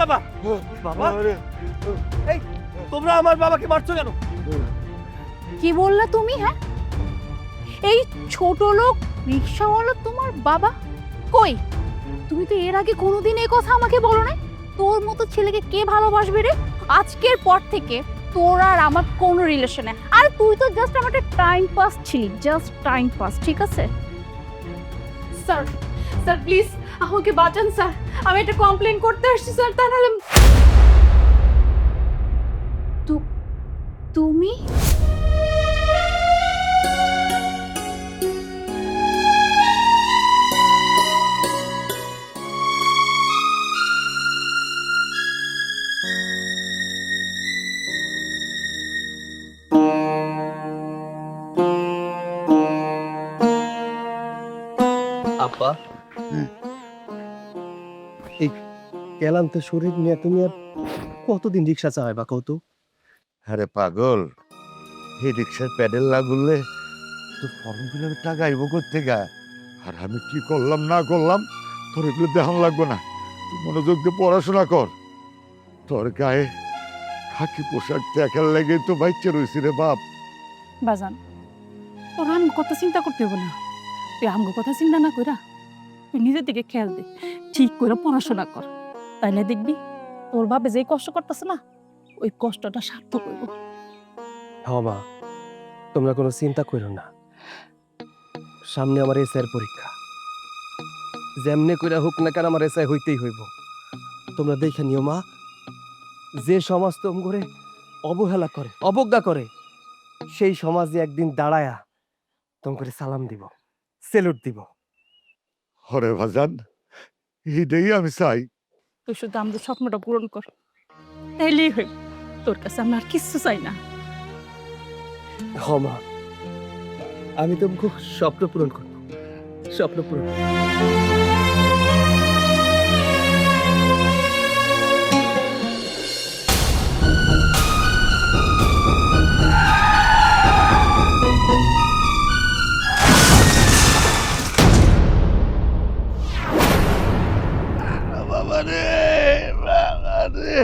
বাবা বাবা এই তোমরা আমার বাবাকে মারছো কেন? কি বললা তুমি? হ্যাঁ, এই ছোট লোক রিক্সাওয়ালা তোমার বাবা? কই, তুমি তো এর আগে কোনোদিন এই কথা আমাকে বলো না। তোর মতো ছেলেকে কে ভালোবাসবে রে? আজকের পর থেকে তোর আর আমার কোনো রিলেশন নেই। আর তুই তো জাস্ট আমার টাইম পাস ছিলি, জাস্ট টাইম পাস, ঠিক আছে? স্যার, স্যার প্লিজ আমাকে বাঁচান স্যার, আমি একটা কমপ্লেন করতে আসছি স্যার, তা নাহলে। তুমি আপা, এই ক্লান্ত শরীর নিয়ে তুমি আর কতদিন রিক্সা চালাবে কত? আরে পাগল, এই রিক্সার প্যাডেল না ঘুরলে তো ফর্ম ফিল আপের টাকা আইব কোথেকে? আর আমি কি করলাম না করলাম তোর এগুলো দেখান লাগবো না। তুই মনোযোগ দিয়ে পড়াশোনা কর। তোর গায়ে খাকি পোশাক দেখার লেগে তো বাচ্চা রয়েছি রে বাপ। বাজান, তোর আমগো কথা চিন্তা করতে হবে না। তুই আমগো কথা চিন্তা না কইরা তুই নিজের দিকে খেয়াল দে, ঠিক করে পড়াশোনা কর, তাইলে দেখবি তোর বাপে যে কষ্ট করতেছে না, ওই কষ্টটা সার্থক হইব। হ্যাঁ মা, তোমরা কোনো চিন্তা করো না। সামনে আমার এসআইয়ের পরীক্ষা, যেমনে কইরা হোক না কেন আমার এসআই হইতেই হইব। তোমরা দেখে নিও মা, যে সমাজ তোম করে অবহেলা করে, অবজ্ঞা করে, সেই সমাজে একদিন দাঁড়ায়া তোম করে সালাম দিব, সেলুট দিব। হরে ভাজান, এইটাই আমি চাই। তুই শুধু আমাদের স্বপ্নটা পূরণ কর, তাইলেই হইব। তোর কাছে আমরা আর কিচ্ছু চাই না। হ্যাঁ মা, আমি তোমাকে স্বপ্ন পূরণ করব, স্বপ্ন পূরণ। বাবা রে, বাবা রে।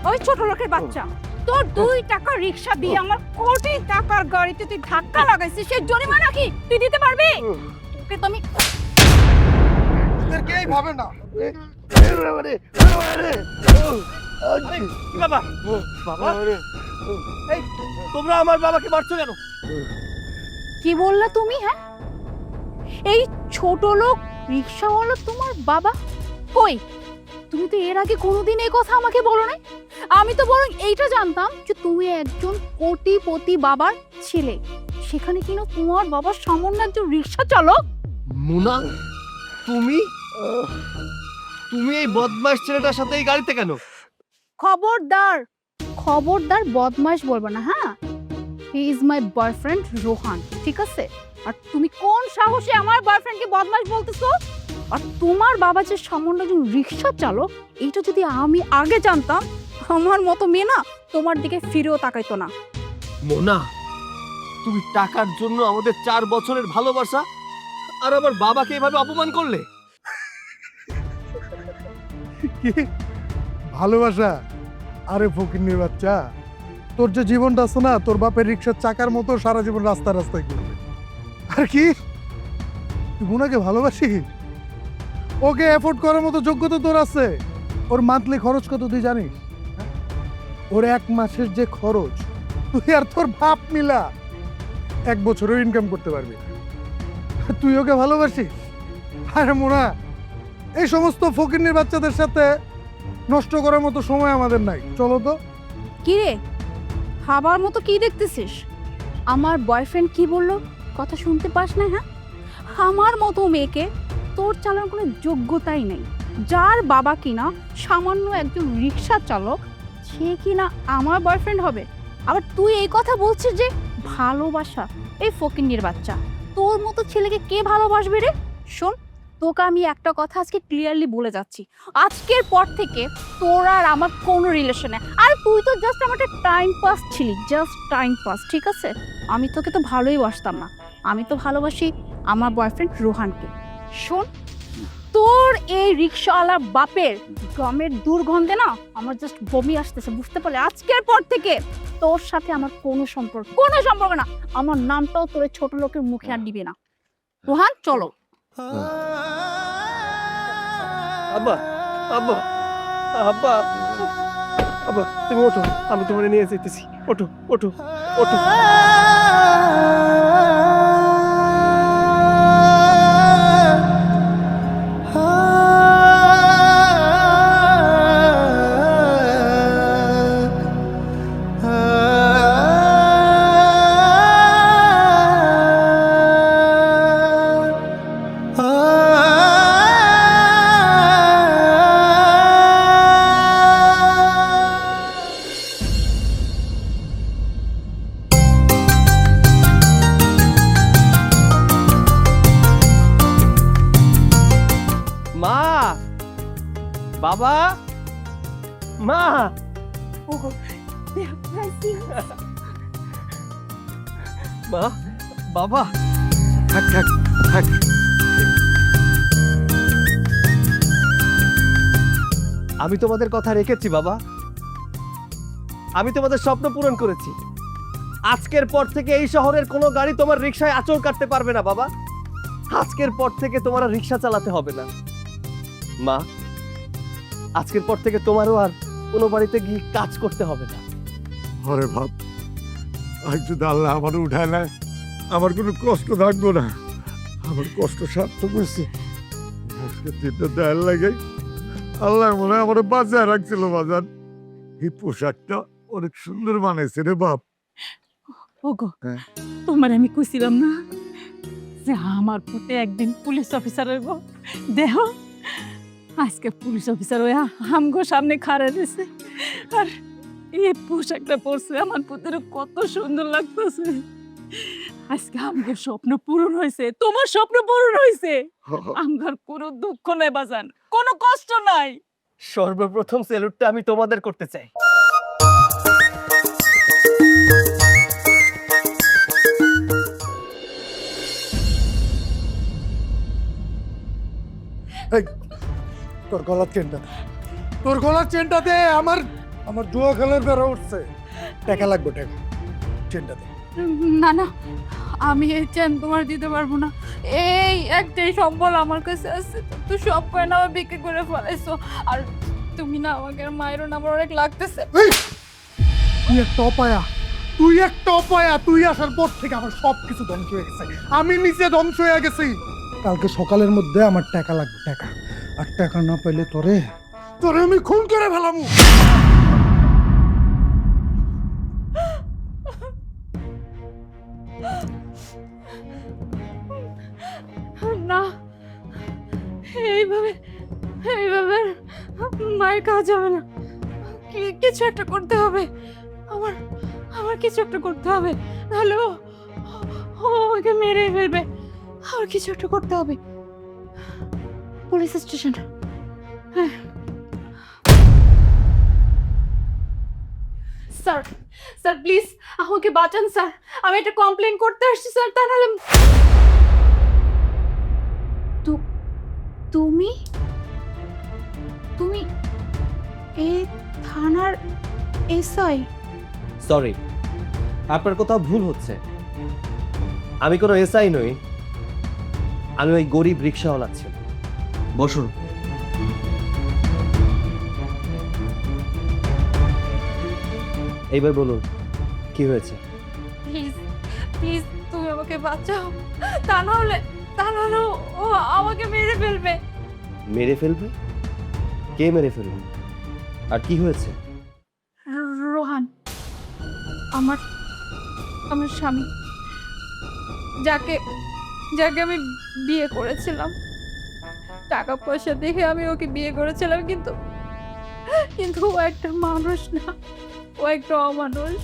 ওই ছোট লোকের বাচ্চা, তোর 2 টাকা রিক্সা দিয়ে আমার কোটি টাকার গাড়িতে তুই ধাক্কা লাগাইছিস, সেই জরিমানা কি তুই দিতে পারবি? তোকে তো আমি কেই ভাবে না। বাবা বাবা, এই তোমরা আমার বাবাকে মারছো কেন? কি বললা তুমি? হ্যাঁ, এই ছোট লোক রিক্সাওয়ালা তোমার বাবা? কই, তুমি তো এর আগে কোনোদিন এই কথা আমাকে বলো না। আমি তো বরং এইটা জানতাম যে তুমি একজন কোটিপতি বাবার ছেলে, সেখানে কিনা তোমার বাবার সামান্য একজন রিক্সা চালক। মুনা, তুমি তুমি এই বদমাশ ছেলেটার সাথে এই গাড়িতে কেন? খবরদার, খবরদার বদমাশ বলবো না। হ্যাঁ, he is my boyfriend Rohan, ঠিক আছে? আর তুমি কোন সাহসে আমার বয়ফ্রেন্ডকে বদমাশ বলতেছো? আর তোমার বাবা যে সামান্য একজন রিক্সা চালক, এটা যদি আমি আগে জানতাম, আমার মতো মেয়ে না তোমার দিকে ফিরেও তাকাইতো না। মোনা, তুমি টাকার জন্য আমাদের 4 বছরের ভালোবাসা আর আমার বাবাকে এভাবে অপমান করলে। ভালোবাসা? আরে ফকিন্নির বাচ্চা, তোর যে জীবনটা আছে না, তোর বাপের রিক্সার চাকার মতো সারা জীবন রাস্তায় রাস্তায় ঘুরবে। আর কি তুই মুনাকে ভালোবাসিস? ওকে এফোর্ড করার মতো যোগ্যতা তোর আছে? ওর মান্থলি খরচ কত তুই জানিস? ওর 1 মাসের যে খরচ তুই আর তোর বাপ মিলা 1 বছরেও ইনকাম করতে পারবি। তুই ওকে ভালোবাসিস? আরে মুনা, এই সমস্ত ফকিন্নির বাচ্চাদের সাথে নষ্ট করার মতো সময় আমাদের নাই। চলো তো। কি রে, খাবার মতো কি দেখতেছিস? আমার বয়ফ্রেন্ড কি বললো কথা শুনতে পাস না? হ্যাঁ, আমার মতো মেয়েকে তোর চালানোর কোনো যোগ্যতাই নেই। যার বাবা কিনা সামান্য একজন রিক্সা চালক, সে কিনা আমার বয়ফ্রেন্ড হবে? আবার তুই এই কথা বলছিস যে ভালোবাসা? এই ফকিন্নির বাচ্চা, তোর মতো ছেলেকে কে ভালোবাসবে রে? শোন, তোকে আমি একটা কথা আজকে ক্লিয়ারলি বলে যাচ্ছি, আজকের পর থেকে তোর আর আমার কোনো রিলেশন নেই। আর তুই তো জাস্ট আমার টাইম পাস ছিলি, জাস্ট টাইম পাস, ঠিক আছে? আমি তোকে তো ভালোই বাসতাম না, আমি তো ভালোবাসি আমার বয়ফ্রেন্ড রোহানকে। শোন, তোর এই রিক্সাওয়ালার বাপের গমের দুর্গন্ধে না আমার জাস্ট বমি আসতেছে, বুঝতে পারলে? আজকের পর থেকে তোর সাথে আমার কোনো সম্পর্ক না। আমার নামটাও তোর ছোট লোকের মুখে আর দিবি না। রোহান, চলো। আব্বা, আব্বা, আব্বা, আব্বা, তুমি ওঠো, আমি তোমার নিয়ে যেতেছি। ওঠো, ওঠো, ওঠো। মা, বাবা, মা, মা, বাবা। থাক থাক থাক। আমি তোমাদের কথা রেখেছি বাবা, আমি তোমাদের স্বপ্ন পূরণ করেছি। আজকের পর থেকে এই শহরের কোনো গাড়ি তোমার রিকশায় আঁচড় কাটতে পারবে না বাবা। আজকের পর থেকে তোমার আর রিকশা চালাতে হবে না। মা, আজকের পর থেকে তোমারও আর কোনো বাড়িতে গিয়ে কাজ করতে হবে না। আরে ভাব, আজ যদি আল্লাহ আমার উঠায় নেয়, আমার কোনো কষ্ট থাকবো না। আমার কষ্ট সার্থক হয়েছে। আজকে দিনটা দেয়ার লাগে আল্লাহ মনে হয় আমার বাঁচায় রাখছিল বাজার। এই পোশাকটা অনেক সুন্দর মানেছে রে বাপ। ওগো, হ্যাঁ। তোমার আমি কইছিলাম না যে আমার পুতে একদিন পুলিশ অফিসার হইব। দেহ, আজকে পুলিশ অফিসার হইয়া আমগো সামনে খাড়া দিছে, আর এই পোশাকটা পরছে আমার পুতের কত সুন্দর লাগতেছে। আজকে আমগো স্বপ্ন পূরণ হয়েছে, তোমার স্বপ্ন পূরণ হয়েছে। আমগার কোনো দুঃখ নাই বাজান, কোনো কষ্ট নাই। সর্বপ্রথম সেলুটটা আমি তোমাদের করতে চাই। এই, তোর গলার চেনটা দে। তোর গলার চেনটা দে। আমার আমার জুয়া খেলার বেড়া উঠছে। টাকা লাগবে, টাকা। চেনটা দে। না না, আমি এই চেন তোমার দিতে পারবো না। এই একটাই সম্বল আমার কাছে আছে, তো সব কয়না আমার বিক্রি করে ফেলাইছো। আর তুমি না আমাকে মায়েরও না, আমার অনেক লাগতেছে। এই, তুই একটা অপায়া, তুই একটা অপায়া। তুই আসার পর থেকে আমার সবকিছু ধ্বংস হয়ে গেছে। আমি নিজে ধ্বংস হয়ে গেছি। কালকে সকালের মধ্যে আমার টাকা লাগবে, টাকা। আর টাকা না পেলে তোরে তোরে আমি খুন করে ফেলামু। না, এইভাবে এইভাবে মায়ের কাজ হবে না। কিছু একটা করতে হবে। আমার আমার কিছু একটা করতে হবে, নাহলে ও আমাকে মেরে ফেলবে। আমার কিছু একটা করতে হবে। Police station. হ্যাঁ স্যার, স্যার প্লিজ আমাকে বাঁচান স্যার। আমি একটা কমপ্লেন করতে আসছি স্যার, তা নাহলে। তুমি তুমি এই থানার এসআই? সরি, আপনার কোথাও ভুল হচ্ছে। আমি কোনো এসআই নই, আমি ওই গরিব রিক্সাওয়ালা ছিল। বসুন। এইবার বলুন কি হয়েছে। প্লিজ প্লিজ তুমি আমাকে বাঁচাও, তা নাহলে ও আমাকে মেরে ফেলবে। মেরে ফেলবে? কে মেরে ফেলবে? আর কি হয়েছে? রোহান, আমার আমার স্বামী, যাকে আমি বিয়ে করেছিলাম। টাকা পয়সা দেখে আমি ওকে বিয়ে করেছিলাম, কিন্তু ও একটা মানুষ না, ও একটা অমানুষ।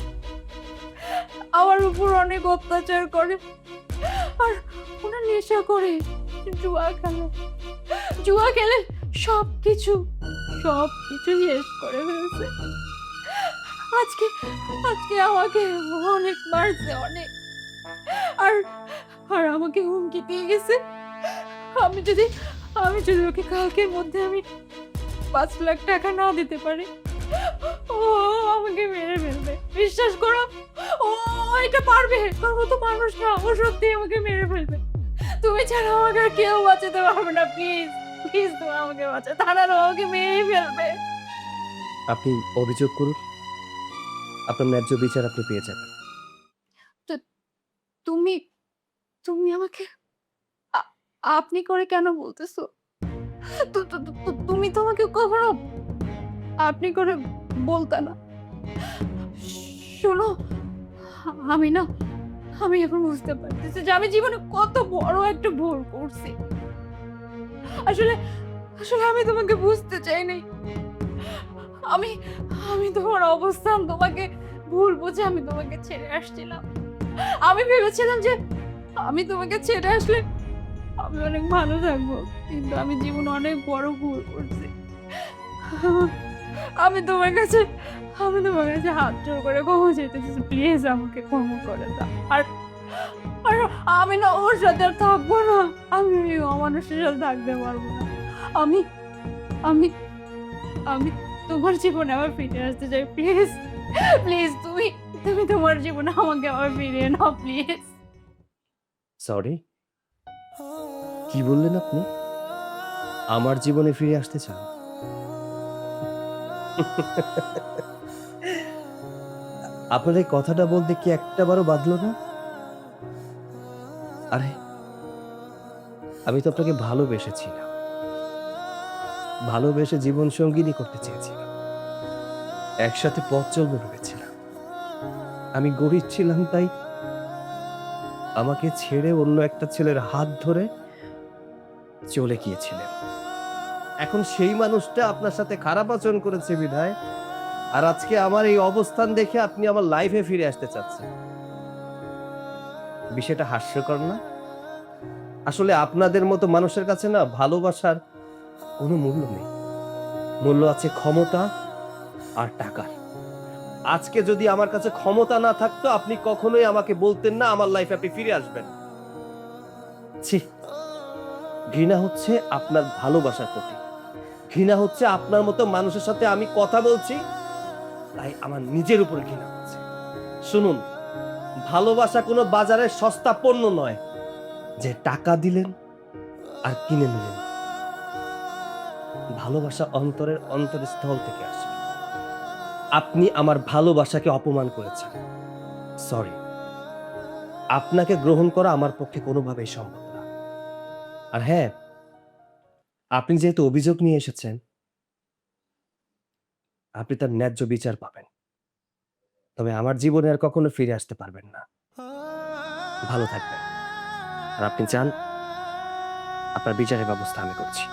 আমার উপর অনেক অত্যাচার করে, আর ওরা নেশা করে, জুয়া খেলে সবকিছু শেষ করে ফেলছে। আজকে আমাকে অনেক মারছে, অনেক। আর আর আমাকে হুমকি দিয়ে গেছে আমি যদি ওকে কালকের মধ্যে আমি 5 লাখ টাকা না দিতে পারি ও আমাকে মেরে ফেলবে। বিশ্বাস করো, ও এটা পারবে, তোর মতো মানুষ না, ও সত্যি আমাকে মেরে ফেলবে। তুমি ছাড়া আমাকে আর কেউ বাঁচাতে পারবে না, প্লিজ প্লিজ তুমি আমাকে বাঁচা, তারা আমাকে মেরেই ফেলবে। আপনি অভিযোগ করুন, আপনার ন্যায্য বিচার আপনি পেয়ে যাবেন। তুমি তুমি আমাকে আ- আপনি করে কেন বলতেছো? তুমি তো আমাকে কখনো আপনি করে বলতা না। শোনো, আমি না, আমি এখন বুঝতে পারতেছি যে আমি জীবনে কত বড় একটা ভুল করছি। আসলে আসলে আমি তোমাকে বুঝতে চাই নাই। আমি আমি তোমার অবস্থান তোমাকে ভুল বুঝে আমি তোমাকে ছেড়ে আসছিলাম। আমি ভেবেছিলাম যে আমি তোমাকে ছেড়ে আসলে আমি অনেক ভালো থাকবো, কিন্তু আমি জীবনে অনেক বড় ভুল করছি। আমি তোমার কাছে হাত জোড় করে ক্ষমা চাইতেছি, প্লিজ আমাকে ক্ষমা করে দাও। আর আর আমি না ওর সাথে আর থাকবো না, আমি ওই অমানুষের সাথে থাকতে পারবো না। আমি আমি আমি তোমার জীবনে আবার ফিরে আসতে চাই, প্লিজ প্লিজ তুমি তুমি তোমার জীবনে আমাকে আবার ফিরিয়ে নাও, প্লিজ। সরি, কি বললেন আপনি? আমার জীবনে ফিরে আসতে চান? আপনার এই কথাটা বলতে কি একটাবারও বাঁধলো না? আরে, আমি তো আপনাকে ভালোবেসেছিলাম, ভালোবেসে জীবন সঙ্গিনী করতে চেয়েছিলাম, একসাথে পথ চলবে ভেবেছিলাম। আমি গরিব ছিলাম তাই আমাকে ছেড়ে অন্য একটা ছেলের হাত ধরে চলে গিয়েছিলেন। এখন সেই মানুষটা আপনার সাথে খারাপ আচরণ করেছে বিধায় আর আজকে আমার এই অবস্থান দেখে আপনি আমার লাইফে ফিরে আসতে চাচ্ছেন। বিষয়টা হাস্যকর না? আসলে আপনাদের মতো মানুষের কাছে না ভালোবাসার কোনো মূল্য নেই, মূল্য আছে ক্ষমতা আর টাকার। আজকে যদি আমার কাছে ক্ষমতা না থাকতো আপনি কখনোই আমাকে বলতেন না আমার লাইফে আপনি ফিরে আসবেন। ছি, ঘৃণা হচ্ছে আপনার ভালোবাসার প্রতি, ঘৃণা হচ্ছে আপনার মতো মানুষের সাথে আমি কথা বলছি তাই আমার নিজের উপর ঘৃণা হচ্ছে। শুনুন, ভালোবাসা কোনো বাজারের সস্তা পণ্য নয় যে টাকা দিলেন আর কিনে নিলেন। ভালোবাসা অন্তরের অন্তরস্থল থেকে আসে। আপনি আমার ভালোবাসাকে অপমান করেছেন, সরি। আপনাকে গ্রহণ করা আমার পক্ষে কোনোভাবেই সম্ভব না। আর হ্যাঁ, আপনি যেহেতু অভিযোগ নিয়ে এসেছেন, আপনি তার ন্যায্য বিচার পাবেন, তবে আমার জীবনে আর কখনো ফিরে আসতে পারবেন না। ভালো থাকবেন। আর আপনি চান, আপনার বিচারের ব্যবস্থা আমি করছি।